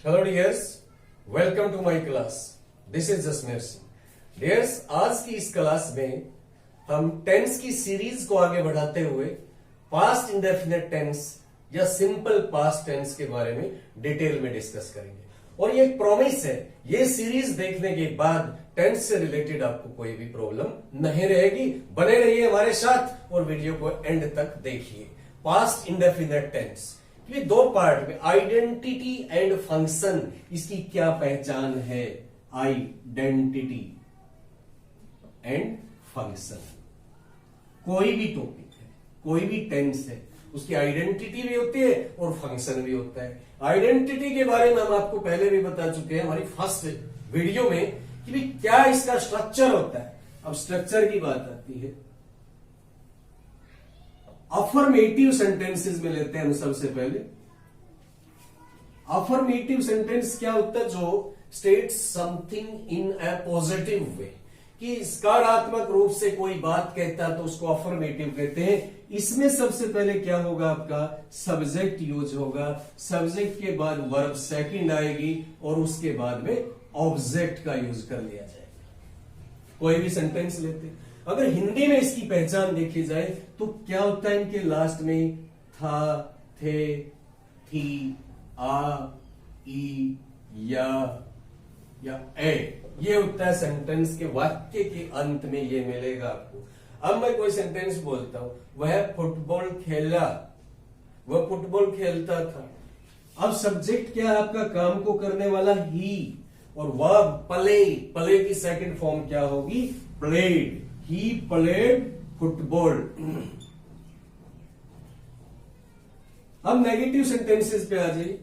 Hello dears, welcome to my class. This is Jasmer Singh. Dears, आज की इस क्लास में हम टेंस की सीरीज को आगे बढ़ाते हुए पास्ट इंडेफिनिट टेंस या सिंपल पास्ट टेंस के बारे में डिटेल में डिस्कस करेंगे। और ये एक प्रॉमिस है, ये सीरीज देखने के बाद टेंस से रिलेटेड आपको कोई भी प्रॉब्लम नहीं रहेगी। बने रहिए हमारे साथ और वीडियो को एंड तक देखिए। पास्ट इंडेफिनिट टेंस, ये दो पार्ट में आइडेंटिटी एंड फंक्शन, इसकी क्या पहचान है? Identity and function. कोई भी टॉपिक है, कोई भी टेंस है, उसकी आइडेंटिटी भी होती है और फंक्शन भी होता है। आइडेंटिटी के बारे में हम आपको पहले भी बता चुके हैं हमारी फर्स्ट वीडियो में कि भी क्या इसका स्ट्रक्चर होता है। अब स्ट्रक्चर की बात आती है, अफर्मेटिव सेंटेंसेस में लेते हैं हम सबसे पहले। अफर्मेटिव सेंटेंस क्या होता है? जो states something in a positive way, कि सकारात्मक रूप से कोई बात कहता है तो उसको अफर्मेटिव कहते हैं। इसमें सबसे पहले क्या होगा? आपका सब्जेक्ट यूज होगा, सब्जेक्ट के बाद वर्ब सेकंड आएगी और उसके बाद में ऑब्जेक्ट का यूज कर लिया जाएगा। कोई भी सेंटेंस लेते हैं, अगर हिंदी में इसकी पहचान देखी जाए तो क्या होता है? इनके लास्ट में था, थे, थी, आ, ई, या ए, ये होता है सेंटेंस के वाक्य के अंत में ये मिलेगा आपको। अब मैं कोई सेंटेंस बोलता हूं, वह फुटबॉल खेला, वह फुटबॉल खेलता था। अब सब्जेक्ट क्या है आपका? काम को करने वाला ही, और वह प्ले, प्ले की सेकंड फॉर्म क्या होगी? प्लेड। He played football. अब नेगेटिव सेंटेंसेस पे आ जाइए।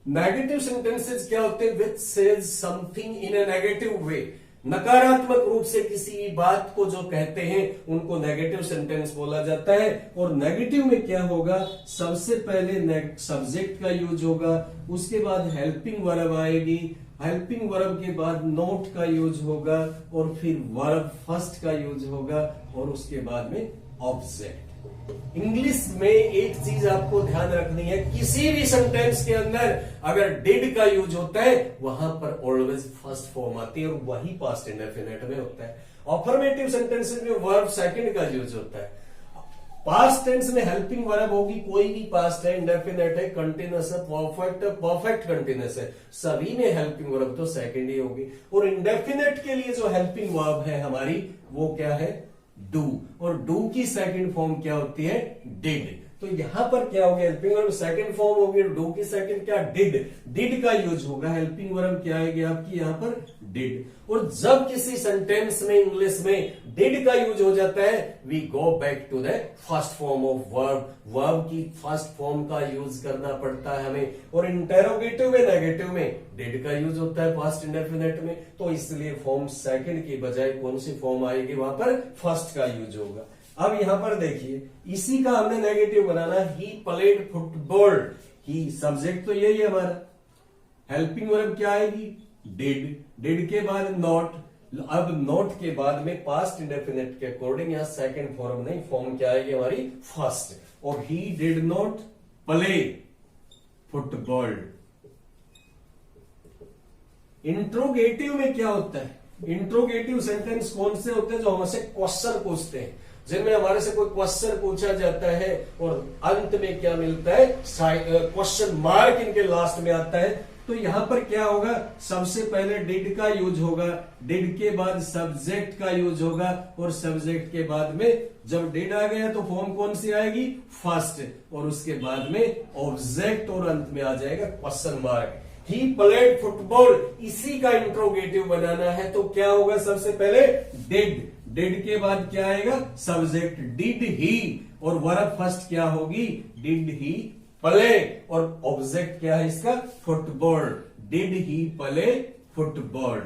नेगेटिव सेंटेंसेस क्या होते हैं? Which says something in a negative way, नकारात्मक रूप से किसी बात को जो कहते हैं उनको नेगेटिव सेंटेंस बोला जाता है। और नेगेटिव में क्या होगा? सबसे पहले सब्जेक्ट का यूज होगा, उसके बाद हेल्पिंग वर्ब आएगी, हेल्पिंग वर्ब के बाद नोट का यूज होगा, और फिर वर्ब फर्स्ट का यूज होगा, और उसके बाद में ऑब्जेक्ट। इंग्लिश में एक चीज आपको ध्यान रखनी है, किसी भी सेंटेंस के अंदर अगर डिड का यूज होता है वहां पर ऑलवेज फर्स्ट फॉर्म आती है, और वही पास्ट इंडेफिनिट में होता है। अफर्मेटिव सेंटेंसेस में वर्ब सेकंड का यूज होता है। पास्ट टेंस में हेल्पिंग वर्ब होगी, कोई भी पास्ट है, इंडेफिनिट है, कंटिन्यूअस है, परफेक्ट कंटिन्यूअस है, सभी में हेल्पिंग वर्ब तो सेकंड ही होगी। और इंडेफिनिट के लिए जो हेल्पिंग वर्ब है हमारी, वो क्या है? डू। और डू की सेकंड फॉर्म क्या होती है? डिड। तो यहां पर क्या होगा? हेल्पिंग वर्ब सेकंड फॉर्म होगी, डू की सेकंड क्या? डिड। डिड का यूज होगा, हेल्पिंग वर्ब क्या आएगी आपकी यहां पर? डिड। और जब किसी सेंटेंस में इंग्लिश में डिड का यूज हो जाता है, we go back to the first form of verb. Verb की फर्स्ट फॉर्म का यूज करना पड़ता है हमें। और इंटेरोगेटिव में, नेगेटिव में डिड का यूज होता है पास्ट इंडेफिनिट में, तो इसलिए फॉर्म सेकंड की बजाय कौन सी फॉर्म आएगी? वहां पर फर्स्ट का यूज होगा। अब यहां पर देखिए, इसी का हमने negative banana, he played football. He subject तो यही है हमारा, हेल्पिंग वर्ब क्या आएगी? डिड। डिड के बाद नॉट। अब नॉट के बाद में पास्ट इंडेफिनिट के अकॉर्डिंग यहां सेकंड फॉर्म नहीं, फॉर्म क्या आएगी हमारी? फर्स्ट। और he did not play football. Interrogative में क्या होता है? इंट्रोगेटिव सेंटेंस कौन से होते हैं? जो हमसे क्वेश्चन पूछते हैं, जिनमें हमारे से कोई क्वेश्चन पूछा जाता है और अंत में क्या मिलता है? क्वेश्चन मार्क इनके लास्ट में आता है। तो यहां पर क्या होगा? सबसे पहले डिड का यूज होगा, डिड के बाद सब्जेक्ट का यूज होगा, और सब्जेक्ट के बाद में जब डिड आ गया तो फॉर्म कौन सी आएगी? फर्स्ट। और उसके बाद में ऑब्जेक्ट, और अंत में आ जाएगा question mark. He played football, इसी का इंट्रोगेटिव बनाना है, तो क्या होगा? सबसे पहले डिड। डिड के बाद क्या आएगा? सब्जेक्ट, डिड ही, और वर्ब फर्स्ट क्या होगी? डिड ही प्ले, और ऑब्जेक्ट क्या है इसका? Football. Did he play football.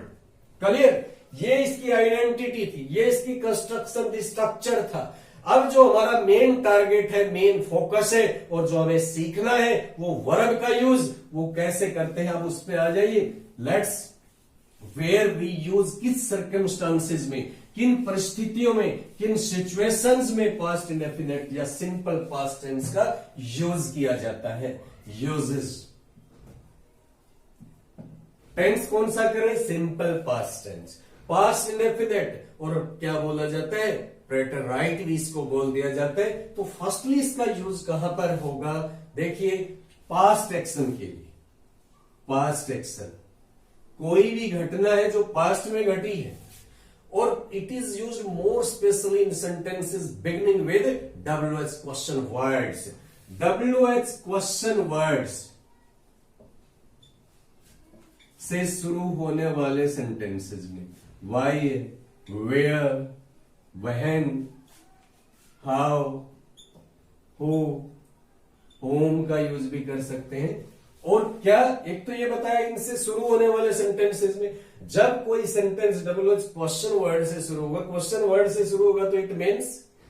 Clear? ये इसकी आइडेंटिटी थी, ये इसकी कंस्ट्रक्शन थी, स्ट्रक्चर था। अब जो हमारा मेन टारगेट है, मेन फोकस है, और जो हमें सीखना है वो वर्ब का यूज, वो कैसे करते हैं, अब उस पर आ जाइए। लेट्स वेयर वी यूज, किस सर्कमस्टांसेस में, किन परिस्थितियों में, किन सिचुएशंस में पास्ट इंडेफिनिट या सिंपल पास्ट टेंस का यूज किया जाता है। यूजेस टेंस कौन सा करें? Simple past tense, past indefinite, और क्या बोला जाता है? प्रेटेराइट भी इसको बोल दिया जाता है। तो फर्स्टली इसका यूज कहां पर होगा? देखिए, पास्ट एक्शन के लिए, पास्ट एक्शन कोई भी घटना है जो पास्ट में घटी है, और it is use more specially in sentences beginning with WH question words. WH question words से शुरू होने वाले सेंटेंसेस में why, where, when, how, who, whom का यूज भी कर सकते हैं। और क्या, एक तो ये बताया इनसे शुरू होने वाले सेंटेंसेस में, जब कोई सेंटेंस WH क्वेश्चन वर्ड से शुरू होगा, क्वेश्चन वर्ड से शुरू होगा, तो इट मीन्स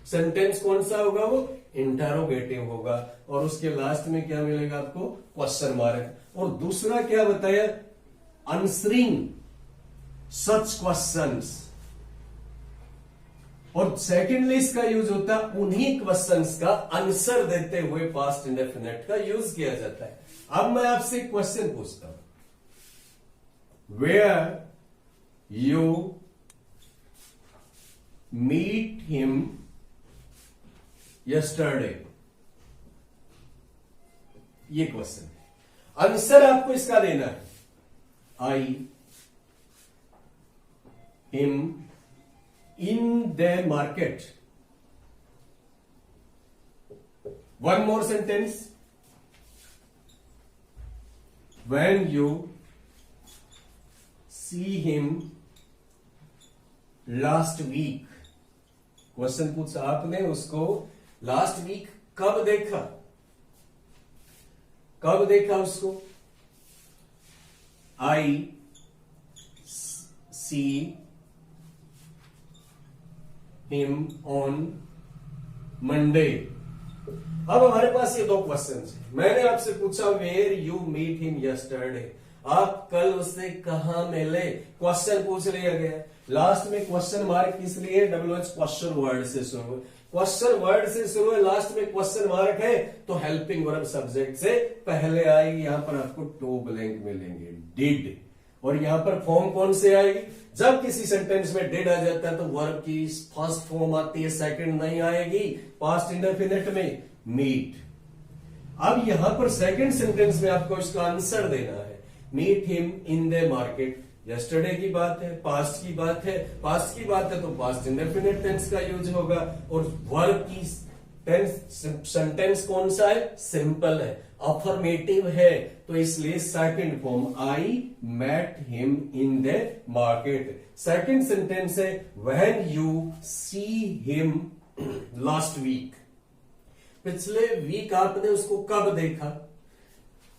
सेंटेंस कौन सा होगा? वो इंटरोगेटिव होगा, और उसके लास्ट में क्या मिलेगा आपको? Question mark. और दूसरा क्या बताया? आंसरिंग सच क्वेश्चंस। और सेकेंडली इसका यूज होता है उन्हीं क्वेश्चंस का आंसर देते हुए पास्ट इंडेफिनिट का यूज किया जाता है। अब मैं आपसे क्वेश्चन पूछता हूं, where you meet him yesterday, ये क्वेश्चन है। आंसर आपको इसका देना है, I him in the market. One more sentence, when you see him last week। Question पूछा आपने, उसको लास्ट वीक कब देखा? कब देखा उसको? आई सी हिम ऑन मंडे। अब हमारे पास ये दो क्वेश्चन है। मैंने आपसे पूछा where you meet him yesterday, आप कल उससे कहां मिले? क्वेश्चन पूछ लिया गया। लास्ट में क्वेश्चन मार्क किस लिए? WH क्वेश्चन वर्ड से शुरू है, क्वेश्चन वर्ड से शुरू है, लास्ट में क्वेश्चन मार्क है, तो हेल्पिंग वर्ब सब्जेक्ट से पहले आएगी। यहां पर आपको टू ब्लैंक मिलेंगे, डिड। और यहां पर फॉर्म कौन से आएगी? जब किसी सेंटेंस में डिड आ जाता है तो वर्ब की फर्स्ट फॉर्म आती है, सेकंड नहीं आएगी। पास्ट इंडेफिनिट में मीट। अब यहां पर सेकंड सेंटेंस में आपको इसका आंसर देना है, meet him in the market. Yesterday की बात है, पास्ट की बात है, पास्ट की बात है तो पास्ट इंडेफिनिट टेंस का यूज होगा। और वर्ब की सेंटेंस कौन सा है? सिंपल है, अफर्मेटिव है, तो इसलिए second form, I met him in the market. Second sentence है when you see him last week, पिछले वीक आपने उसको कब देखा?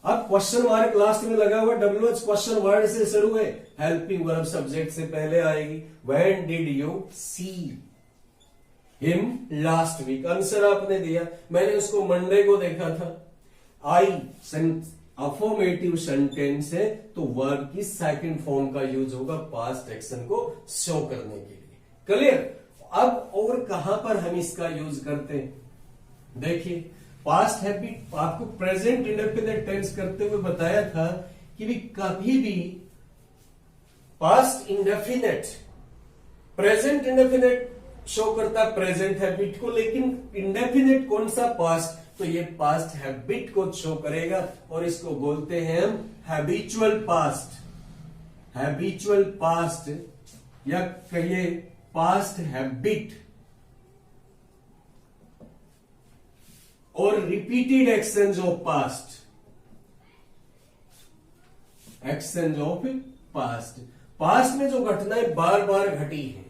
अब क्वेश्चन मार्क लास्ट में लगा हुआ, WH क्वेश्चन वर्ड से शुरू है, हेल्पिंग वर्ब सब्जेक्ट से पहले आएगी। When did you see him last week, answer आपने दिया, मैंने उसको मंडे को देखा था। आई अफर्मेटिव सेंटेंस है, तो वर्ब की सेकंड फॉर्म का यूज होगा पास्ट एक्शन को शो करने के लिए। क्लियर? अब और कहां पर हम इसका यूज करते हैं? देखिए, पास्ट हैबिट आपको प्रेजेंट इंडेफिनिट टेंस करते हुए बताया था कि भी कभी भी past indefinite present indefinite show करता है प्रेजेंट हैबिट को, लेकिन इंडेफिनिट कौन सा? पास्ट, तो ये पास्ट हैबिट को शो करेगा, और इसको बोलते हैं हम हैबिचुअल पास्ट। हैबिचुअल पास्ट या कहिए पास्ट हैबिट और repeated actions of past, actions of past. Past में जो घटनाएं बार बार घटी है,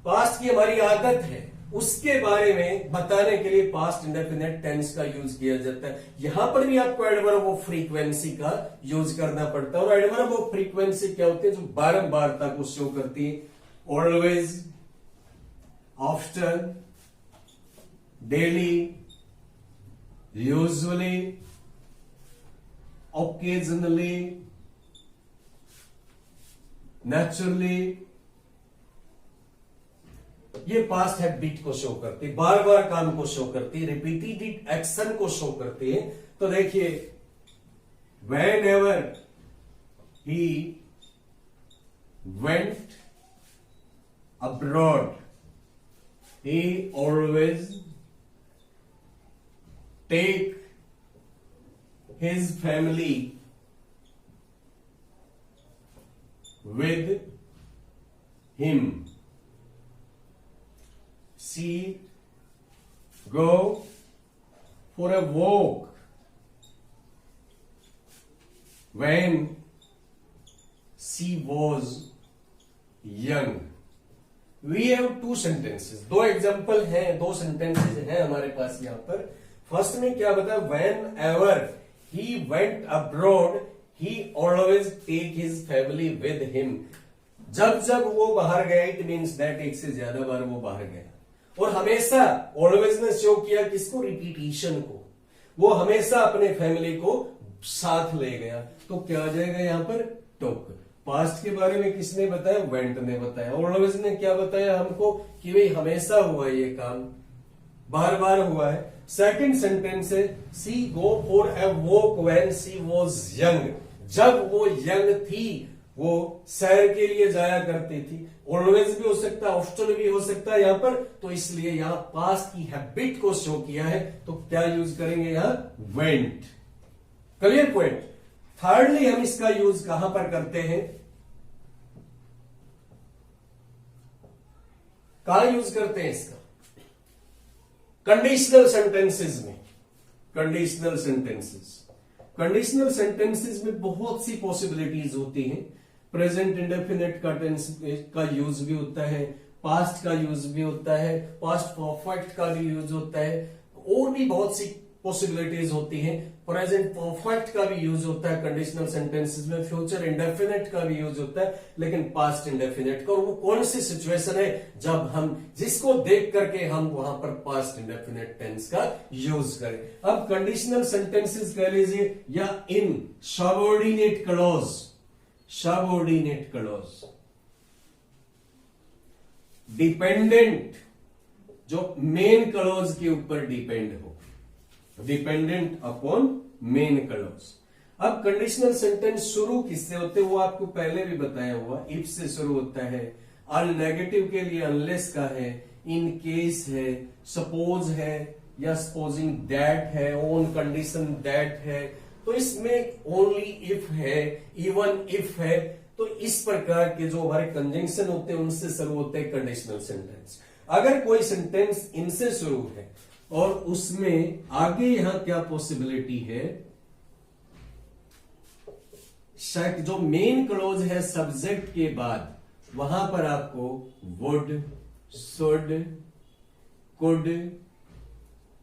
पास्ट की हमारी आदत है, उसके बारे में बताने के लिए पास्ट इंडेफिनिट टेंस का यूज किया जाता है। यहां पर भी आपको एडवर्ब ऑफ फ्रीक्वेंसी का यूज करना पड़ता है। और एडवर्ब ऑफ फ्रीक्वेंसी क्या होती है? जो बारंबारता को शो करती है। Always, often, daily, usually, occasionally, naturally, ये पास्ट हैबिट को शो करती है, बार बार काम को शो करती है, रिपीटेड एक्शन को शो करती है। तो देखिए, when ever he went abroad, he always take his family with him. She go for a walk when she was young. We have two sentences, दो एग्जाम्पल हैं, दो सेंटेंसेस हैं हमारे पास यहां पर. फर्स्ट में क्या बताया, whenever he went abroad he always take his family with him. जब जब वो बाहर गया, इट मीन्स दैट एक से ज्यादा बार वो बाहर गया, और हमेशा ऑलवेज ने शो किया किसको, रिपीटिशन को. वो हमेशा अपने फैमिली को साथ ले गया. तो क्या आ जाएगा यहां पर, टुक. पास्ट के बारे में किसने बताया, वेंट ने बताया. ऑलवेज ने क्या बताया हमको, कि भाई हमेशा हुआ ये काम, बार बार हुआ है. सेकंड सेंटेंस है, she go for a walk when she was young. जब वो यंग थी वो सैर के लिए जाया करती थी. ऑलवेज भी हो सकता है, ऑफ्टन भी हो सकता है यहां पर. तो इसलिए यहां पास्ट की हैबिट को शो किया है, तो क्या यूज करेंगे यहां, वेंट. Clear point. थर्डली हम इसका यूज कहां पर करते हैं, कहां यूज करते हैं इसका, कंडीशनल सेंटेंसेस में. कंडीशनल सेंटेंसेस, कंडीशनल सेंटेंसेस में बहुत सी पॉसिबिलिटीज होती हैं. प्रेजेंट इंडेफिनिट का टेंस का यूज भी होता है, पास्ट का यूज भी होता है, पास्ट परफेक्ट का भी यूज होता है, और भी बहुत सी पॉसिबिलिटीज होती हैं. प्रेजेंट परफेक्ट का भी यूज होता है कंडीशनल सेंटेंसेस में, फ्यूचर इंडेफिनिट का भी यूज होता है, लेकिन पास्ट इंडेफिनिट का. वो कौन सी सिचुएशन है जब हम जिसको देख करके हम वहां पर पास्ट इंडेफिनिट टेंस का यूज करें. अब कंडीशनल सेंटेंसेस कह लीजिए, या in subordinate clause, subordinate clause, dependent, जो मेन क्लॉज के ऊपर डिपेंड हो, डिपेंडेंट अपॉन मेन क्लॉज. अब कंडीशनल सेंटेंस शुरू किससे होते हैं वो आपको पहले भी बताया हुआ, इफ से शुरू होता है. और नेगेटिव के लिए अनलेस का है, इन केस है, सपोज है, या सपोजिंग दैट है, ऑन कंडीशन दैट है. तो इसमें ओनली इफ है, इवन इफ है. तो इस प्रकार के जो हमारे कंजंक्शन होते हैं उनसे शुरू होते हैं कंडीशनल सेंटेंस. अगर कोई सेंटेंस इनसे शुरू है और उसमें आगे यहां क्या पॉसिबिलिटी है, जो मेन क्लॉज है सब्जेक्ट के बाद, वहां पर आपको वुड, शुड, कुड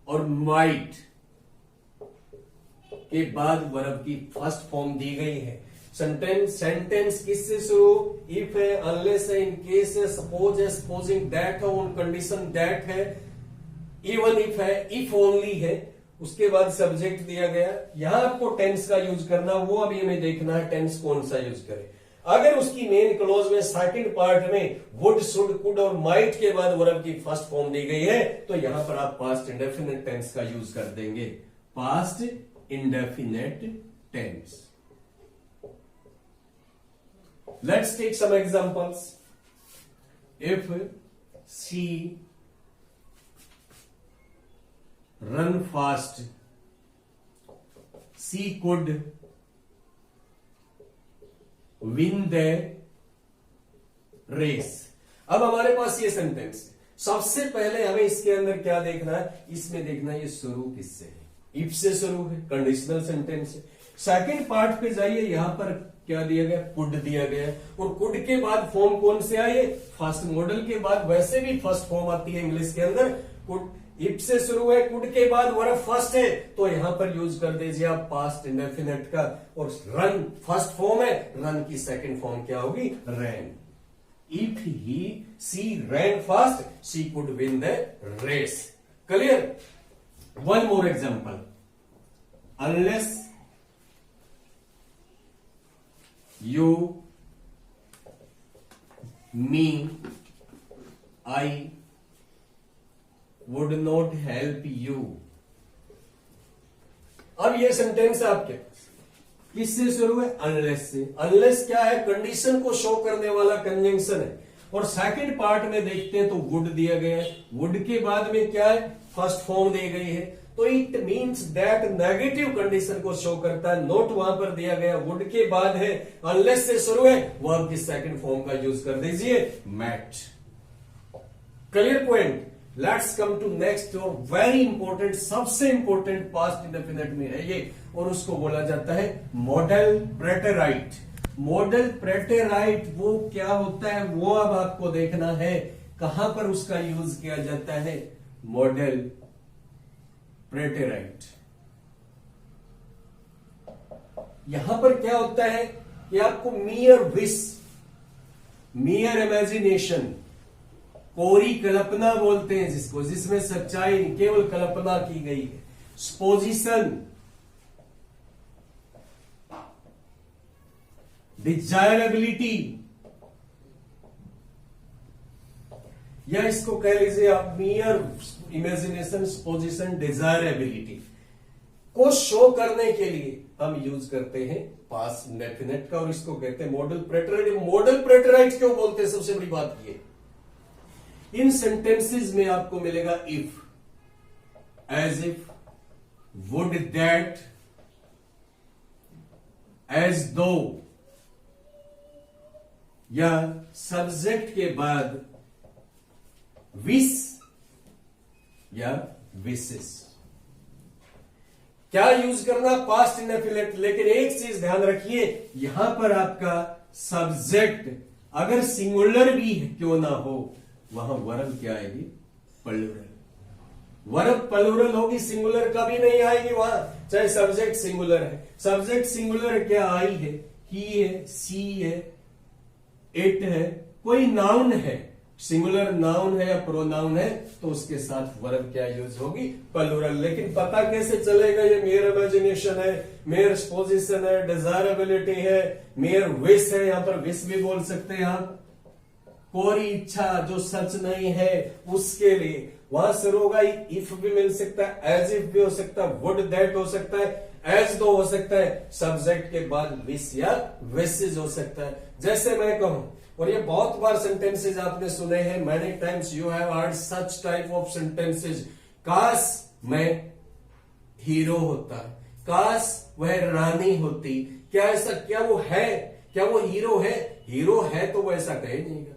और माइट के बाद वर्ब की फर्स्ट फॉर्म दी गई है. सेंटेंस किससे शुरू, इफ है, अनलेस है, इन केस है, सपोज है, सपोजिंग दैट है, ऑन कंडीशन दैट है, इवन इफ है, इफ ओनली है. उसके बाद सब्जेक्ट दिया गया. यहां आपको टेंस का यूज करना, वो अभी हमें देखना है टेंस कौन सा यूज करें. अगर उसकी मेन क्लॉज में सेकंड पार्ट में वुड, शुड, कुड और माइट के बाद वर्ब की फर्स्ट फॉर्म दी गई है, तो यहां पर आप पास्ट इंडेफिनिट टेंस का यूज कर देंगे. Past indefinite tense. Let's take some examples. If she run fast, she could win the race. अब हमारे पास ये सेंटेंस है. सबसे पहले हमें इसके अंदर क्या देखना है, इसमें देखना है ये शुरू किससे है, इफ से शुरू है, कंडीशनल सेंटेंस है. सेकंड पार्ट पे जाइए, यहां पर क्या दिया गया, कुड दिया गया है. और कुड के बाद फॉर्म कौन से आए, फर्स्ट मॉडल के बाद वैसे भी फर्स्ट फॉर्म आती है इंग्लिश के अंदर. कुड इफ से शुरू है, कुड के बाद वर्ब फर्स्ट है, तो यहां पर यूज कर दीजिए आप पास्ट इंडेफिनिट का. और रन फर्स्ट फॉर्म है, रन की सेकंड फॉर्म क्या होगी, ran. If he she ran fast, she could win the race. Clear. One more example. Unless you, me, I would not help you. अब ये sentence है आपके पास. किससे शुरू है? अनलेस से। अनलेस क्या है? कंडीशन को शो करने वाला कंजंक्शन है। और सेकंड पार्ट में देखते हैं तो वुड दिया गया है, वुड के बाद में क्या है? फर्स्ट फॉर्म दी गई है। तो it means that negative condition को शो करता है। नोट वहां पर दिया गया, वुड के बाद है, अनलेस से शुरू है, वर्ब की सेकंड फॉर्म का यूज कर दीजिए, met. Clear point. Let's come to next और वेरी इंपॉर्टेंट, सबसे इंपॉर्टेंट पास्ट इंडेफिनिट में है ये, और उसको बोला जाता है मॉडल प्रेटेराइट। मॉडल प्रेटेराइट वो क्या होता है वो अब आपको देखना है, कहां पर उसका यूज किया जाता है। मॉडल प्रेटेराइट, यहां पर क्या होता है कि आपको मियर विश, मियर इमेजिनेशन, कोरी कल्पना बोलते हैं जिसको, जिसमें सच्चाई नहीं, केवल कल्पना की गई है। सपोजिशन, डिजायरेबिलिटी, या इसको कह लीजिए आप मियर इमेजिनेशन, सपोजिशन, डिजायरेबिलिटी को शो करने के लिए हम यूज करते हैं पास्ट इंडेफिनिट का, और इसको कहते हैं मॉडल प्रेटेराइट। मॉडल प्रेटेराइट क्यों बोलते हैं? सबसे बड़ी बात ये, इन सेंटेंसेस में आपको मिलेगा if, as if, would that, as though, या सब्जेक्ट के बाद विश या विशेस। क्या यूज करना? Past indefinite. लेकिन एक चीज ध्यान रखिए, यहां पर आपका सब्जेक्ट अगर सिंगुलर भी क्यों ना हो, वहां वर्ब क्या आएगी? प्लूरल। वर्ब प्लूरल होगी, सिंगुलर कभी नहीं आएगी वहां, चाहे सब्जेक्ट सिंगुलर है। सब्जेक्ट सिंगुलर क्या? आई है, ही है, सी है, इट है, कोई नाउन है, सिंगुलर नाउन है या प्रोनाउन है, तो उसके साथ वर्ब क्या यूज होगी? प्लूरल। लेकिन पता कैसे चलेगा ये मेयर इमेजिनेशन है, मेयर सपोजिशन है, डिजायरेबिलिटी है, मेयर विश है, यहां पर विश भी बोल सकते हैं आप, कोरी इच्छा जो सच नहीं है उसके लिए। वहां से होगा इफ भी मिल सकता है, एज इफ भी हो सकता है, वुड दैट हो सकता है, एज दो हो सकता है, सब्जेक्ट के बाद विश या विशेज हो सकता है। जैसे मैं कहूं, और ये बहुत बार सेंटेंसेज आपने सुने हैं, many times you have heard such type of sentences, काश मैं हीरो होता, काश वह रानी होती। क्या ऐसा, क्या वो है, क्या वो हीरो है? हीरो है तो वो ऐसा कहे नहीं गा।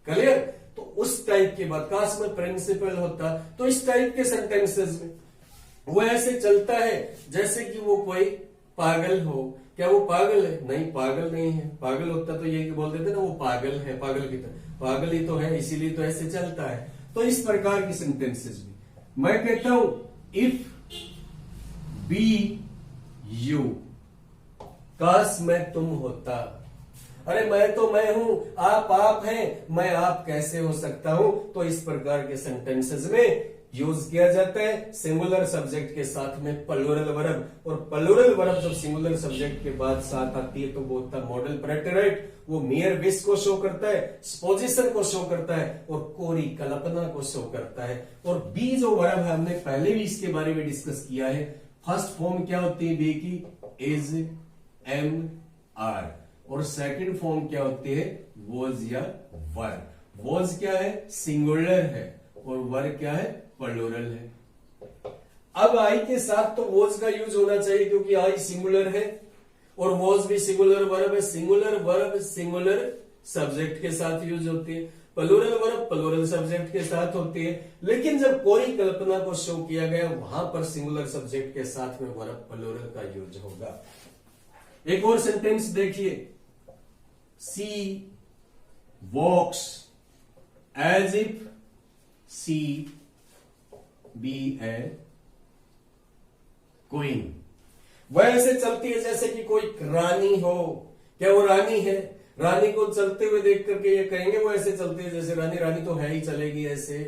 क्लियर? तो उस टाइप की बात, काश में प्रिंसिपल होता, तो इस टाइप के सेंटेंसेस में वो ऐसे चलता है जैसे कि वो कोई पागल हो। क्या वो पागल है? नहीं, पागल नहीं है। पागल होता तो ये बोल देते ना वो पागल है, पागल की तरह, पागल ही तो है, इसीलिए तो ऐसे चलता है। तो इस प्रकार की सेंटेंसेस भी मैं कहता हूं इफ बी यू, काश मैं तुम होता। अरे मैं तो मैं हूं, आप हैं, मैं आप कैसे हो सकता हूं? तो इस प्रकार के सेंटेंसेस में यूज किया जाता है सिंगुलर सब्जेक्ट के साथ में प्लूरल वर्ब, और प्लूरल वर्ब जब सिंगुलर सब्जेक्ट के बाद साथ आती है तो वो होता है मॉडल प्रेटेराइट। वो मियर विश को शो करता है, सपोजिशन को शो करता है, और कोरी कल्पना को शो करता है। और बी जो वर्ब है, हमने पहले भी इसके बारे में डिस्कस किया है। फर्स्ट फॉर्म क्या होती है बी की? इज, एम, आर, और सेकंड फॉर्म क्या होती है? वॉज या वर। वॉज क्या है? सिंगुलर है, और वर क्या है? प्लूरल है। अब आई के साथ तो वॉज का यूज होना चाहिए क्योंकि आई सिंगुलर है, और वॉज भी सिंगुलर वर्ब है। सिंगुलर वर्ब सिंगुलर सब्जेक्ट के साथ यूज होती है, प्लूरल वर्ब प्लूरल सब्जेक्ट के साथ होती है। लेकिन जब कोई कल्पना को शो किया गया, वहां पर सिंगुलर सब्जेक्ट के साथ में वर्ब प्लूरल का यूज होगा। एक और सेंटेंस देखिए, she walks as if she be a queen. वह ऐसे चलती है जैसे कि कोई रानी हो। क्या वो रानी है? रानी को चलते हुए देख करके ये कहेंगे वो ऐसे चलती है जैसे रानी, रानी तो है ही, चलेगी ऐसे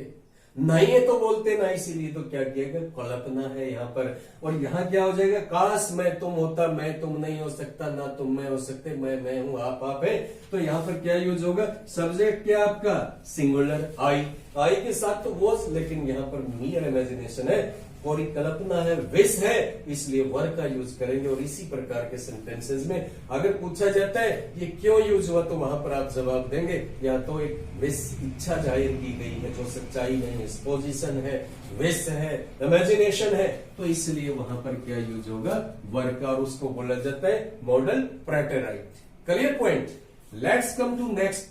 नहीं है तो बोलते ना, इसीलिए तो क्या किया गया? कल्पना है यहां पर। और यहां क्या हो जाएगा? काश मैं तुम होता, मैं तुम नहीं हो सकता, ना तुम मैं हो सकते, मैं हूं, आप है। तो यहां पर क्या यूज होगा? सब्जेक्ट क्या आपका? सिंगुलर आई, आई के साथ तो वॉज, लेकिन यहां पर मियर इमेजिनेशन है, परिकल्पना है, विश है, इसलिए वर का यूज करेंगे। और इसी प्रकार के सेंटेंसेस में अगर पूछा जाता है ये क्यों यूज हुआ, तो वहां पर आप जवाब देंगे या तो एक विश, इच्छा जाहिर की गई है जो सच्चाई नहीं है, पोजीशन है, विश है, इमेजिनेशन है, तो इसलिए वहां पर क्या यूज होगा, वर का, और उसको बोला जाता है modal preterite. Clear point. Let's come to next.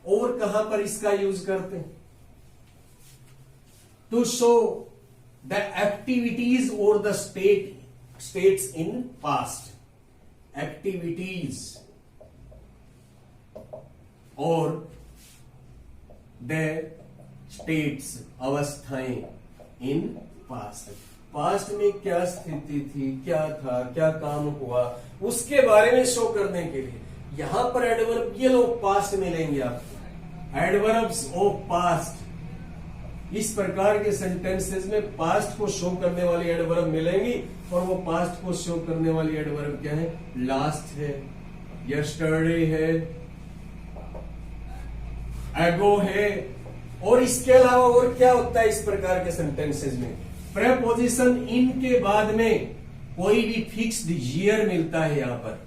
और कहां पर इसका यूज करते हैं, to show the activities or the states in past, activities or the states, अवस्थाएं in past, पास्ट में क्या स्थिति थी, क्या था, क्या काम हुआ, उसके बारे में शो करने के लिए यहां पर एडवर्बियल ऑफ पास्ट मिलेंगे आपको, एडवर्ब्स ऑफ पास्ट। इस प्रकार के सेंटेंसेस में पास्ट को शो करने वाली एडवर्ब मिलेंगी, और वो पास्ट को शो करने वाली एडवर्ब क्या है, लास्ट है, यस्टरडे है, एगो है। और इसके अलावा और क्या होता है इस प्रकार के सेंटेंसेस में, प्रेपोजिशन इन के बाद में कोई भी फिक्स्ड ईयर मिलता है। यहां पर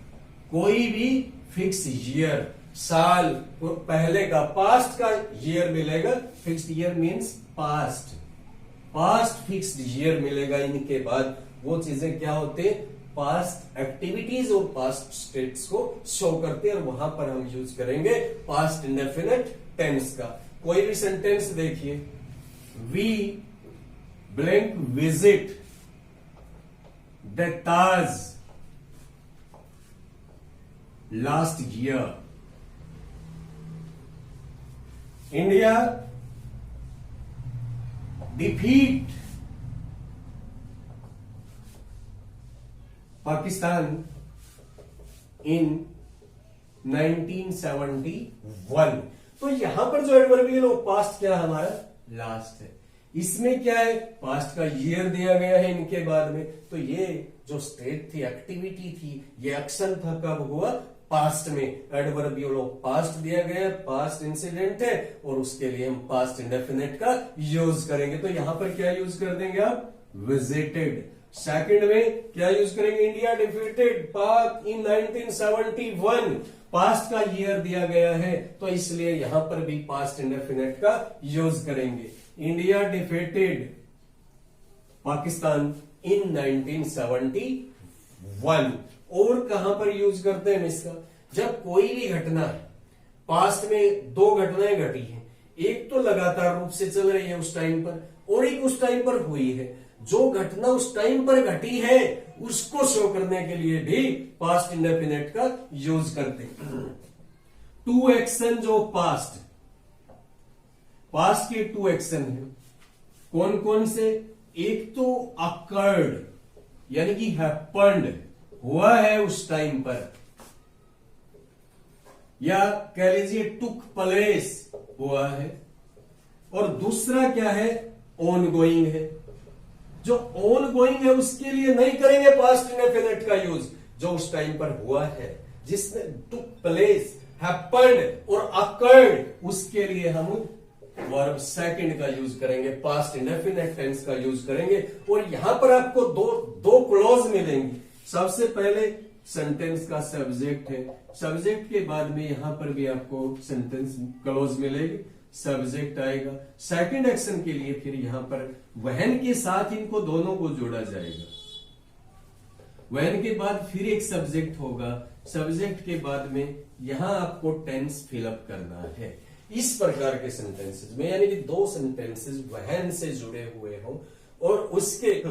कोई भी फिक्स ईयर, साल पहले का, पास्ट का ईयर मिलेगा, fixed year means past, past fixed year मिलेगा इनके बाद। वो चीजें क्या होते हैं, पास्ट एक्टिविटीज और पास्ट स्टेट्स को शो करते हैं, और वहां पर हम यूज करेंगे पास्ट इंडेफिनिट टेंस का। कोई भी सेंटेंस देखिए, we blank visit the Taj last year, India defeat Pakistan in 1971। तो यहां पर जो एडवर्बियल ऑफ पास्ट क्या है हमारा, लास्ट है। इसमें क्या है, पास्ट का ईयर दिया गया है इनके बाद में, तो ये जो स्टेट थी, एक्टिविटी थी, ये एक्शन था, कब हुआ, पास्ट में। एडवर्बियल ऑफ पास्ट दिया गया, पास्ट इंसिडेंट है, और उसके लिए हम पास्ट इंडेफिनिट का यूज करेंगे। तो यहां पर क्या यूज कर देंगे आप, विजिटेड। सेकंड में क्या यूज करेंगे, इंडिया डिफीटेड पाक इन 1971, पास्ट का ईयर दिया गया है, तो इसलिए यहां पर भी पास्ट इंडेफिनिट का यूज करेंगे। India defeated Pakistan in 1971। और कहां पर यूज करते हैं इसका, जब कोई भी घटना, पास्ट में दो घटनाएं घटी हैं, एक तो लगातार रूप से चल रही है उस टाइम पर, और एक उस टाइम पर हुई है। जो घटना उस टाइम पर घटी है उसको शो करने के लिए भी पास्ट इंडेफिनिट का यूज करते हैं। टू एक्शन जो पास्ट, पास्ट के टू एक्शन है, कौन कौन से, एक तो अकर्ड यानी कि हैपेंड, हुआ है उस टाइम पर, या कह लीजिए टुक प्लेस, हुआ है। और दूसरा क्या है, ऑन गोइंग है। जो ऑन गोइंग है उसके लिए नहीं करेंगे पास्ट इंडेफिनिट का यूज, जो उस टाइम पर हुआ है, जिसने टुक प्लेस, हैपेंड और अकर्ड, उसके लिए हम वर्ब सेकंड का यूज करेंगे, पास्ट इंडेफिनिट टेंस का यूज करेंगे। और यहां पर आपको दो क्लॉज मिलेंगी। सबसे पहले सेंटेंस का सब्जेक्ट है, सब्जेक्ट के बाद में यहां पर भी आपको सेंटेंस क्लॉज मिलेगी, सब्जेक्ट आएगा। सेकंड एक्शन के लिए फिर यहां पर वहन के साथ इनको दोनों को जोड़ा जाएगा। वहन के बाद फिर एक सब्जेक्ट होगा, सब्जेक्ट के बाद में यहां आपको टेंस फिलअप करना है। इस प्रकार के सेंटेंसेस में, यानी कि दो सेंटेंसेस वहन से जुड़े हुए हो, और उसके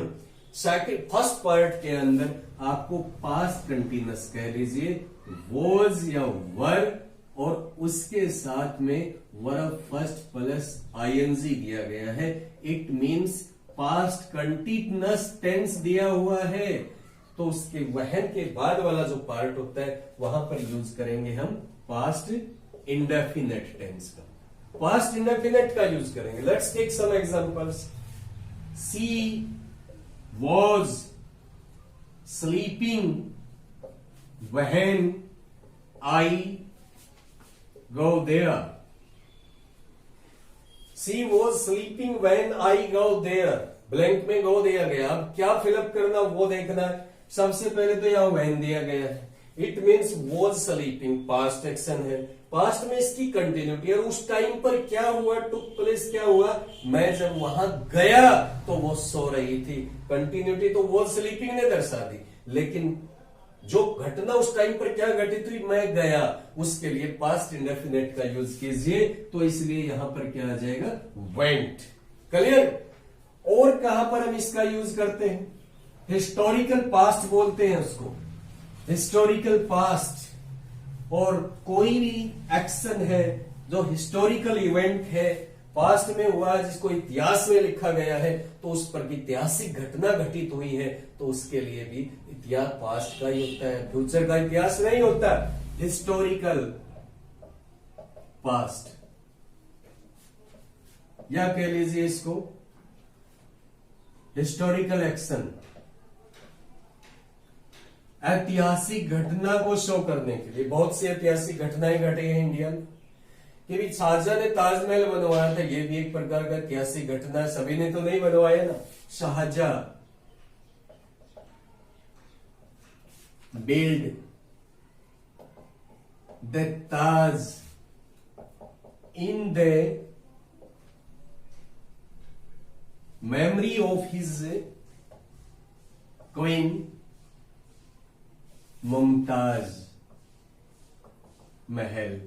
सेकंड फर्स्ट पार्ट के अंदर आपको पास्ट कंटिन्यूअस कह लीजिए, वॉज या वर, और उसके साथ में वर्ब फर्स्ट प्लस आईएनजी दिया गया है। It means past continuous tense दिया हुआ है, तो उसके वहन के बाद वाला जो पार्ट होता है वहां पर यूज करेंगे हम पास्ट इंडेफिनिट टेंस का, पास्ट इंडेफिनिट का यूज करेंगे। Let's take some examples. She was sleeping when I go there. She was sleeping when I go there. Blank में गो दिया गया, अब क्या फिलअप करना वो देखना है। सबसे पहले तो यहाँ वैन दिया गया है, it means was sleeping, past action है, पास्ट में इसकी कंटिन्यूटी, और उस टाइम पर क्या हुआ, टुक प्लेस क्या हुआ, मैं जब वहां गया तो वो सो रही थी। कंटिन्यूटी तो वॉज स्लीपिंग ने दर्शा दी, लेकिन जो घटना उस टाइम पर क्या घटित हुई, मैं गया, उसके लिए पास्ट इंडेफिनेट का यूज कीजिए। तो इसलिए यहां पर क्या आ जाएगा, वेंट। क्लियर। और कहां पर हम इसका यूज करते हैं, हिस्टोरिकल पास्ट बोलते हैं उसको, हिस्टोरिकल पास्ट। और कोई भी एक्शन है जो हिस्टोरिकल इवेंट है, पास्ट में हुआ, जिसको इतिहास में लिखा गया है, तो उस पर ऐतिहासिक घटना घटित हुई है, तो उसके लिए भी इतिहास पास्ट का ही होता है, फ्यूचर का इतिहास नहीं होता। हिस्टोरिकल पास्ट, या कह लीजिए इसको हिस्टोरिकल एक्शन। ऐतिहासिक घटना को शो करने के लिए बहुत सी ऐतिहासिक घटनाएं घटी हैं इंडिया में, कि भी शाहजहां ने ताजमहल बनवाया था, ये भी एक प्रकार का ऐतिहासिक घटना है। सभी ने तो नहीं बनवाया ना। Shahjahan build the Taj in the memory of his queen Mumtaz Mahal,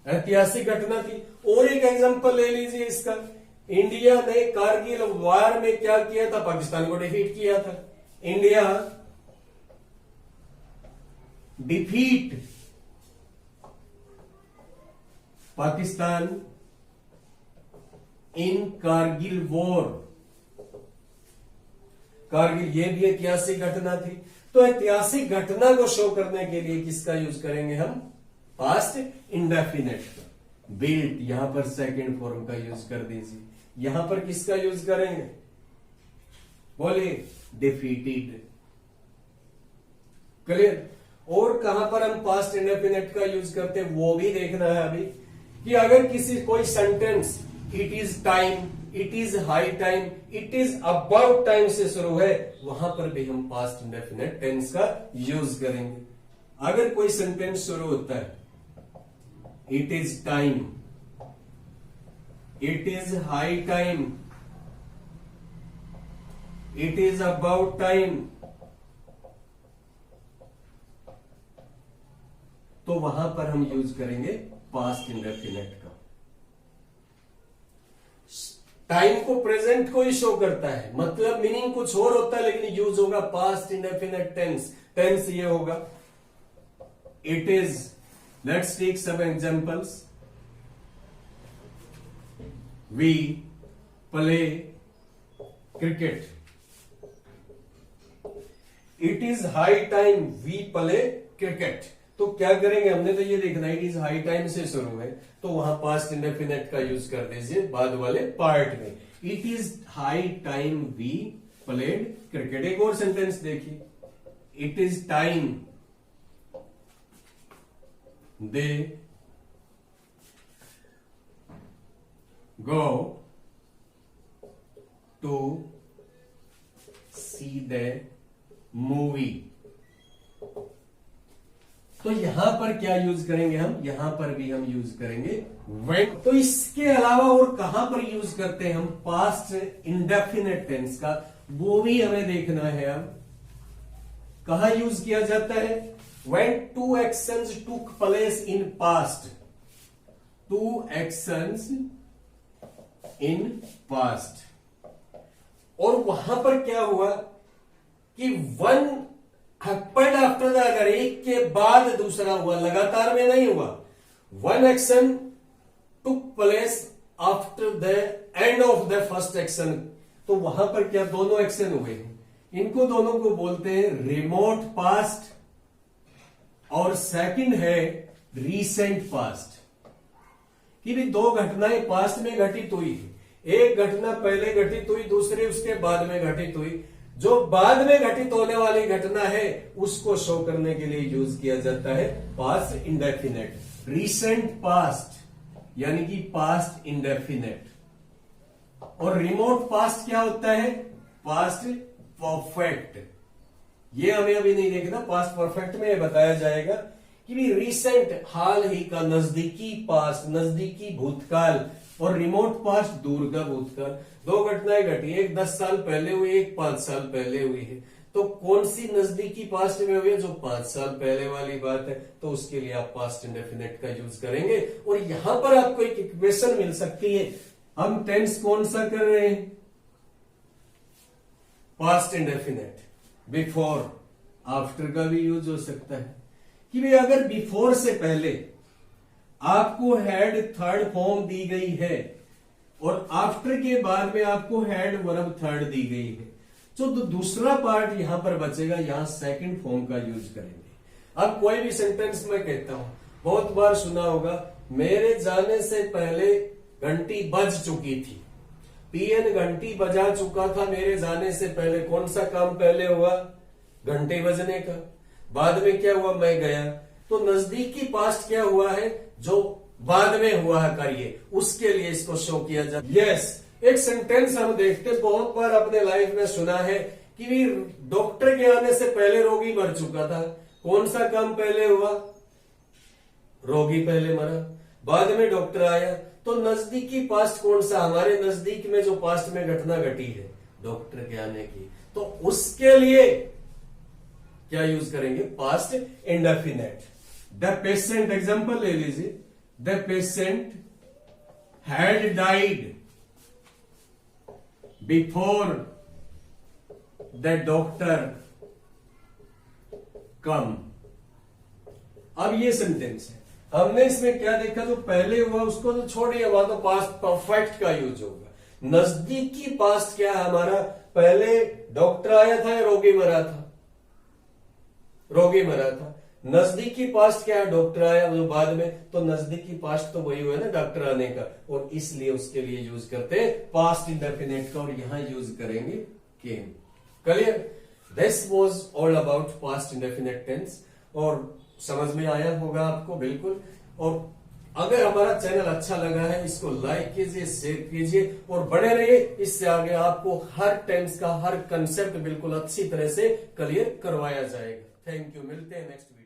ऐतिहासिक घटना थी। और एक एग्जांपल ले लीजिए इसका, इंडिया ने कारगिल वार में क्या किया था, पाकिस्तान को डिफीट किया था। इंडिया डिफीट पाकिस्तान इन कारगिल वॉर, कारगिल ये भी ऐतिहासिक घटना थी। तो ऐतिहासिक घटना को शो करने के लिए किसका यूज करेंगे हम, पास्ट इंडेफिनेट का। बिल्ट, यहां पर सेकंड फॉर्म का यूज कर दीजिए। यहां पर किसका यूज करेंगे, बोलिए, डिफीटेड। क्लियर। और कहां पर हम पास्ट इंडेफिनेट का यूज करते हैं वो भी देखना है अभी, कि अगर किसी कोई sentence it is time, it is high time, it is about time से शुरू है, वहां पर भी हम पास्ट इंडेफिनेट टेंस का यूज करेंगे। अगर कोई सेंटेंस शुरू होता है it is time, it is high time, it is about time, तो वहां पर हम यूज करेंगे पास्ट इंडेफिनेट का। टाइम को प्रेजेंट को ही शो करता है, मतलब मीनिंग कुछ और होता है, लेकिन यूज होगा पास्ट इंडेफिनेट टेंस। टेंस ये होगा, it is, let's take some examples, we play cricket, it is high time we play cricket. तो क्या करेंगे, हमने तो ये देखना है इट इज हाई टाइम से शुरू है, तो वहां पास्ट इंडेफिनेट का यूज कर दीजिए बाद वाले पार्ट में, it is high time we played cricket. एक और सेंटेंस देखिए, it is time they go to see the movie. तो यहां पर क्या यूज करेंगे हम, यहां पर भी हम यूज करेंगे व्हेन। तो इसके अलावा और कहां पर यूज करते हैं हम पास्ट इंडेफिनेट टेंस का, वो भी हमें देखना है। अब कहां यूज किया जाता है, when two actions took place in past, two actions in past. और वहां पर क्या हुआ कि one happened after the other, एक के बाद दूसरा हुआ, लगातार में नहीं हुआ। One action took place after the end of the first action. तो वहां पर क्या दोनों एक्शन हुए, इनको दोनों को बोलते हैं रिमोट पास्ट, और सेकंड है रीसेंट पास्ट। कि भी दो घटनाएं पास्ट में घटित हुई, एक घटना पहले घटित हुई, दूसरी उसके बाद में घटित हुई। जो बाद में घटित होने वाली घटना है उसको शो करने के लिए यूज किया जाता है पास्ट इंडेफिनेट। रीसेंट पास्ट यानी कि पास्ट इंडेफिनेट, और रिमोट पास्ट क्या होता है? Past perfect. ये हमें अभी नहीं देखना, पास्ट परफेक्ट में बताया जाएगा कि भी रिसेंट हाल ही का, नजदीकी पास्ट नजदीकी भूतकाल, और रिमोट पास्ट दूर का भूतकाल। दो घटनाएं घटी, एक 10 साल पहले हुई, एक 5 साल पहले हुई है। तो कौन सी नजदीकी पास्ट में हुई है? जो 5 साल पहले वाली बात है, तो उसके लिए आप पास्ट इंडेफिनिट का यूज करेंगे। और यहां पर आपको एक इक्वेशन मिल सकती है। हम टेंस कौन सा कर रहे हैं? Past indefinite. बिफोर, आफ्टर का भी यूज हो सकता है कि भाई अगर बिफोर से पहले आपको हैड थर्ड फॉर्म दी गई है और आफ्टर के बाद में आपको हैड वर्ब थर्ड दी गई है, तो दूसरा पार्ट यहां पर बचेगा, यहां सेकंड फॉर्म का यूज करेंगे। अब कोई भी सेंटेंस मैं कहता हूं, बहुत बार सुना होगा, मेरे जाने से पहले घंटी बज चुकी थी। पीएन घंटी बजा चुका था मेरे जाने से पहले। कौन सा काम पहले हुआ? घंटे बजने का। बाद में क्या हुआ? मैं गया। तो नजदीकी पास्ट क्या हुआ है? जो बाद में हुआ है करिए, उसके लिए इसको शो किया जाए। यस, एक सेंटेंस हम देखते, बहुत बार अपने लाइफ में सुना है कि भी डॉक्टर के आने से पहले रोगी मर चुका था। कौन सा काम पहले हुआ? रोगी पहले मरा, बाद में डॉक्टर आया। तो नजदीकी पास्ट कौन सा? हमारे नजदीक में जो पास्ट में घटना घटी है डॉक्टर के आने की, तो उसके लिए क्या यूज करेंगे? Past indefinite. The patient, example ले लीजिए, the patient had died before the doctor came. अब ये सेंटेंस है, हमने इसमें क्या देखा? जो पहले हुआ उसको तो छोड़िए, वहां तो पास्ट परफेक्ट का यूज होगा। नजदीकी पास्ट क्या है हमारा? पहले डॉक्टर आया था या रोगी मरा था? रोगी मरा था। नजदीकी पास्ट क्या है? डॉक्टर आया जो बाद में, तो नजदीकी पास्ट तो वही हुआ ना डॉक्टर आने का, और इसलिए उसके लिए यूज करते हैं पास्ट इंडेफिनिट का, और यहां यूज करेंगे came. Clear? This was all about past indefinite tense, और समझ में आया होगा आपको बिल्कुल। और अगर हमारा चैनल अच्छा लगा है, इसको लाइक कीजिए, शेयर कीजिए और बने रहिए। इससे आगे आपको हर टेंस का हर कंसेप्ट बिल्कुल अच्छी तरह से क्लियर करवाया जाएगा। थैंक यू, मिलते हैं नेक्स्ट वीडियो।